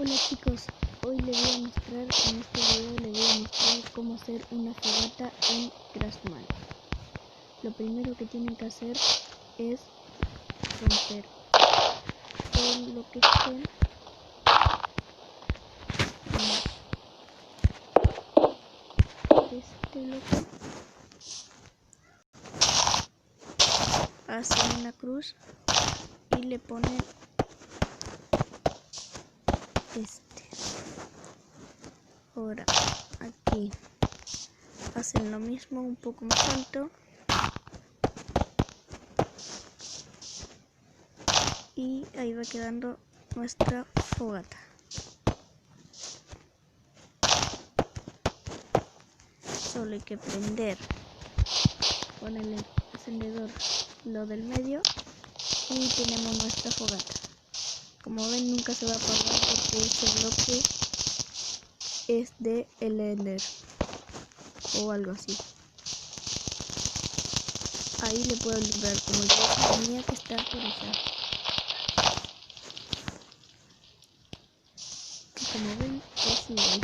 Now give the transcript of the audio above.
Hola chicos, hoy les voy a mostrar, en este video les voy a mostrar cómo hacer una fogata en Craftsman. Lo primero que tienen que hacer es romper todo lo que esté en este bloque. Hacen una cruz y le ponen Ahora aquí hacen lo mismo, un poco más alto, y ahí va quedando nuestra fogata. Solo hay que prender con el encendedor lo del medio y tenemos nuestra fogata. Como ven, nunca se va a apagar porque este bloque es de Ender o algo así. Ahí le puedo alumbrar, como yo tenía que estar actualizado. Y como ven, es igual.